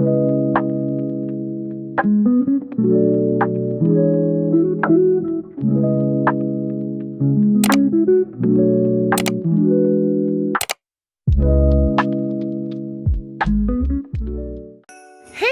Hey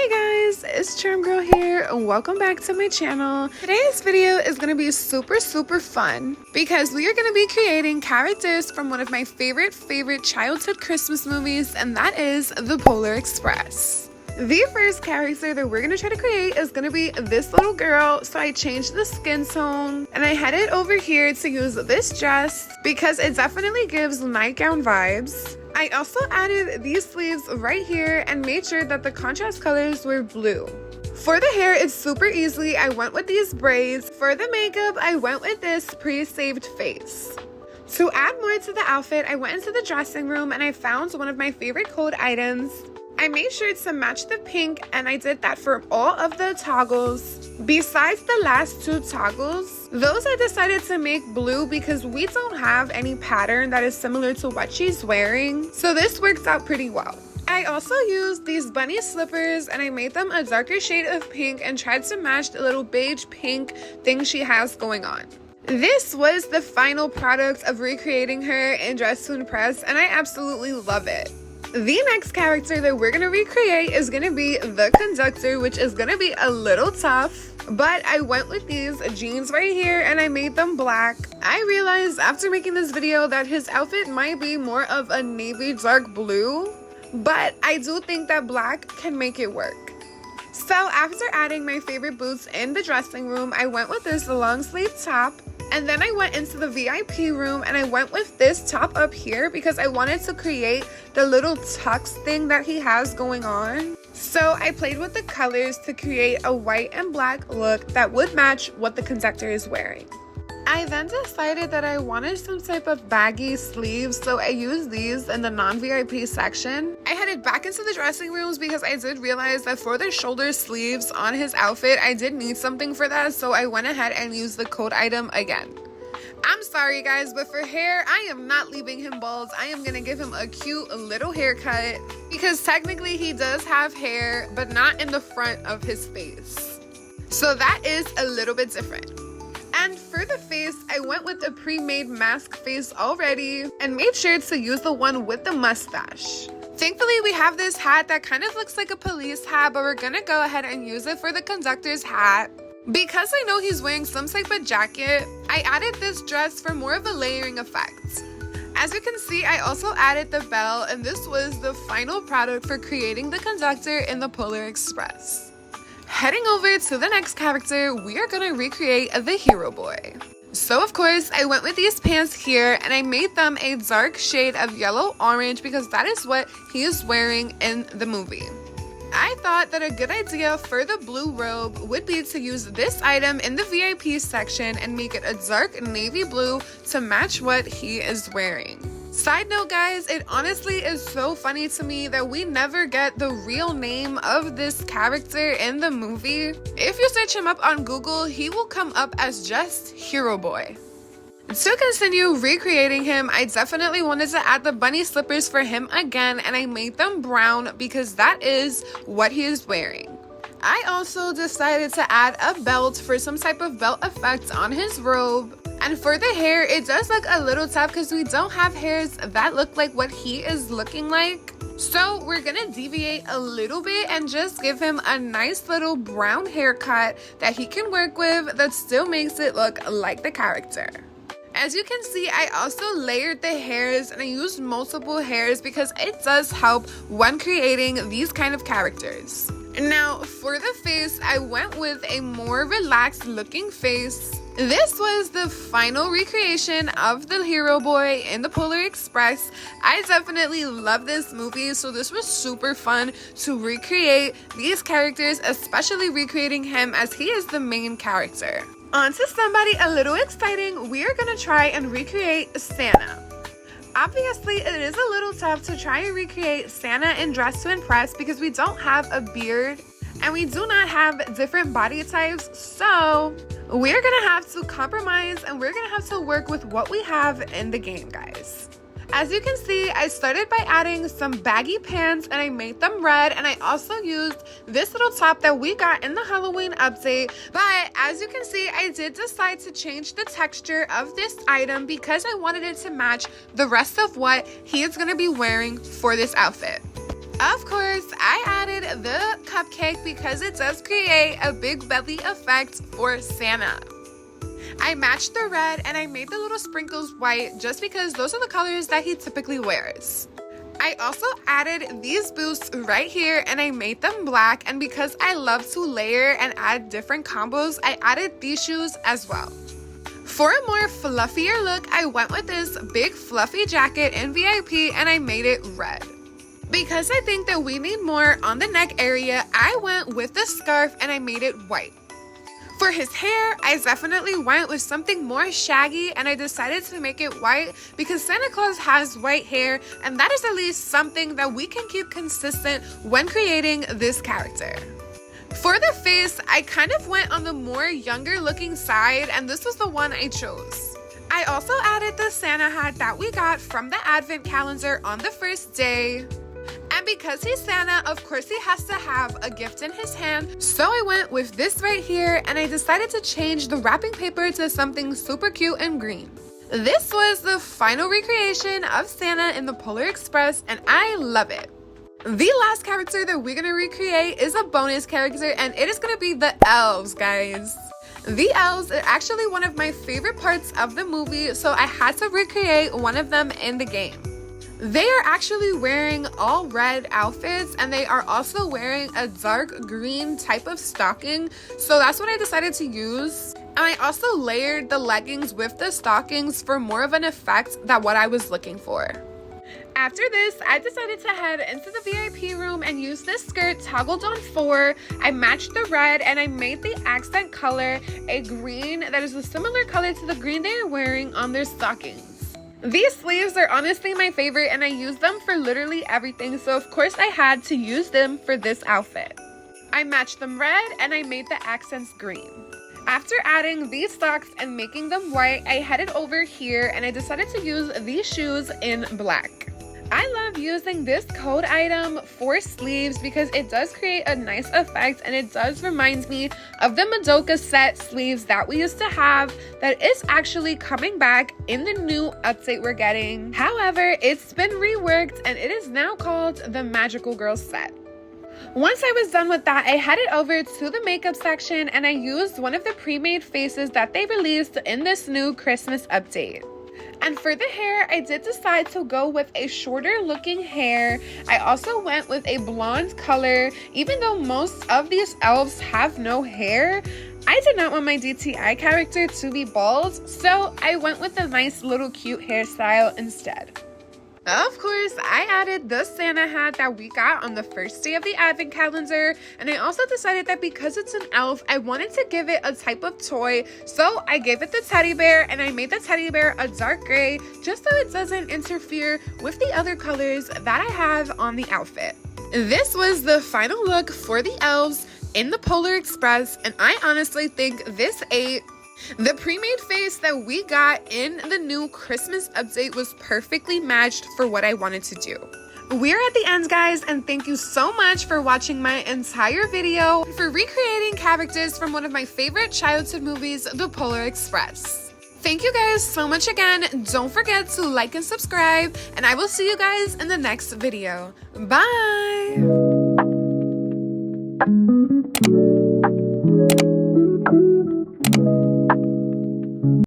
guys, it's Charmgirl here and welcome back to my channel. Today's video is going to be super fun because we are going to be creating characters from one of my favorite childhood Christmas movies, and that is The Polar Express. The first character that we're going to try to create is going to be this little girl, so I changed the skin tone and I headed over here to use this dress because it definitely gives nightgown vibes. I also added these sleeves right here and made sure that the contrast colors were blue. For the hair, it's super easy. I went with these braids. For the makeup, I went with this pre-saved face. To add more to the outfit, I went into the dressing room and I found one of my favorite cold items. I made sure to match the pink, and I did that for all of the toggles. Besides the last two toggles, those I decided to make blue because we don't have any pattern that is similar to what she's wearing, so this works out pretty well. I also used these bunny slippers and I made them a darker shade of pink and tried to match the little beige pink thing she has going on. This was the final product of recreating her in Dress to Impress, and I absolutely love it. The next character that we're going to recreate is going to be the conductor, which is going to be a little tough, but I went with these jeans right here and I made them black. I realized after making this video that his outfit might be more of a navy dark blue, but I do think that black can make it work. So after adding my favorite boots in the dressing room, I went with this long sleeve top. And then I went into the VIP room and I went with this top up here because I wanted to create the little tux thing that he has going on. So I played with the colors to create a white and black look that would match what the conductor is wearing. I then decided that I wanted some type of baggy sleeves, so I used these in the non-VIP section. I headed back into the dressing rooms because I did realize that for the shoulder sleeves on his outfit, I did need something for that, so I went ahead and used the code item again. I'm sorry guys, but for hair, I am not leaving him bald. I am gonna give him a cute little haircut because technically he does have hair, but not in the front of his face. So that is a little bit different. And for the face, I went with a pre-made mask face already and made sure to use the one with the mustache. Thankfully, we have this hat that kind of looks like a police hat, but we're gonna go ahead and use it for the conductor's hat. Because I know he's wearing some type of jacket, I added this dress for more of a layering effect. As you can see, I also added the bell, and this was the final product for creating the conductor in the Polar Express. Heading over to the next character, we are going to recreate the hero boy. So of course, I went with these pants here and I made them a dark shade of yellow orange because that is what he is wearing in the movie. I thought that a good idea for the blue robe would be to use this item in the VIP section and make it a dark navy blue to match what he is wearing. Side note guys, it honestly is so funny to me that we never get the real name of this character in the movie. If you search him up on Google, he will come up as just Hero Boy. To continue recreating him, I definitely wanted to add the bunny slippers for him again, and I made them brown because that is what he is wearing. I also decided to add a belt for some type of belt effect on his robe. And for the hair, it does look a little tough because we don't have hairs that look like what he is looking like. So we're gonna deviate a little bit and just give him a nice little brown haircut that he can work with that still makes it look like the character. As you can see, I also layered the hairs and I used multiple hairs because it does help when creating these kind of characters. Now for the face, I went with a more relaxed looking face. This was the final recreation of the hero boy in the Polar Express. I definitely love this movie, so this was super fun to recreate these characters, especially recreating him as he is the main character. On to somebody a little exciting, we are gonna try and recreate Santa. Obviously, it is a little tough to try and recreate Santa in Dress to Impress because we don't have a beard and we do not have different body types, so we're gonna have to compromise and we're gonna have to work with what we have in the game, guys. As you can see, I started by adding some baggy pants and I made them red, and I also used this little top that we got in the Halloween update. But as you can see, I did decide to change the texture of this item because I wanted it to match the rest of what he is going to be wearing for this outfit. Of course, I added the cupcake because it does create a big belly effect for Santa. I matched the red and I made the little sprinkles white just because those are the colors that he typically wears. I also added these boots right here and I made them black, and because I love to layer and add different combos, I added these shoes as well. For a more fluffier look, I went with this big fluffy jacket in VIP and I made it red. Because I think that we need more on the neck area, I went with the scarf and I made it white. For his hair, I definitely went with something more shaggy and I decided to make it white because Santa Claus has white hair, and that is at least something that we can keep consistent when creating this character. For the face, I kind of went on the more younger looking side, and this was the one I chose. I also added the Santa hat that we got from the advent calendar on the first day. And because he's Santa, of course he has to have a gift in his hand. So I went with this right here, and I decided to change the wrapping paper to something super cute and green. This was the final recreation of Santa in the Polar Express, and I love it. The last character that we're gonna recreate is a bonus character, and it is gonna be the elves, guys. The elves are actually one of my favorite parts of the movie, so I had to recreate one of them in the game. They are actually wearing all red outfits, and they are also wearing a dark green type of stocking, so that's what I decided to use. And I also layered the leggings with the stockings for more of an effect than what I was looking for. After this, I decided to head into the VIP room and use this skirt toggled on 4. I matched the red and I made the accent color a green that is a similar color to the green they are wearing on their stockings. These sleeves are honestly my favorite, and I use them for literally everything, so of course I had to use them for this outfit. I matched them red and I made the accents green. After adding these socks and making them white, I headed over here and I decided to use these shoes in black. I love using this coat item for sleeves because it does create a nice effect, and it does remind me of the Madoka set sleeves that we used to have that is actually coming back in the new update we're getting. However, it's been reworked and it is now called the Magical Girl set. Once I was done with that, I headed over to the makeup section and I used one of the pre-made faces that they released in this new Christmas update. And for the hair, I did decide to go with a shorter looking hair. I also went with a blonde color. Even though most of these elves have no hair, I did not want my DTI character to be bald, so I went with a nice little cute hairstyle instead. Of course, I added the Santa hat that we got on the first day of the advent calendar, and I also decided that because it's an elf, I wanted to give it a type of toy, so I gave it the teddy bear, and I made the teddy bear a dark gray just so it doesn't interfere with the other colors that I have on the outfit. This was the final look for the elves in the Polar Express, and I honestly think this ate. The pre-made face that we got in the new Christmas update was perfectly matched for what I wanted to do. We're at the end, guys, and thank you so much for watching my entire video for recreating characters from one of my favorite childhood movies, The Polar Express. Thank you guys so much again. Don't forget to like and subscribe, and I will see you guys in the next video. Bye!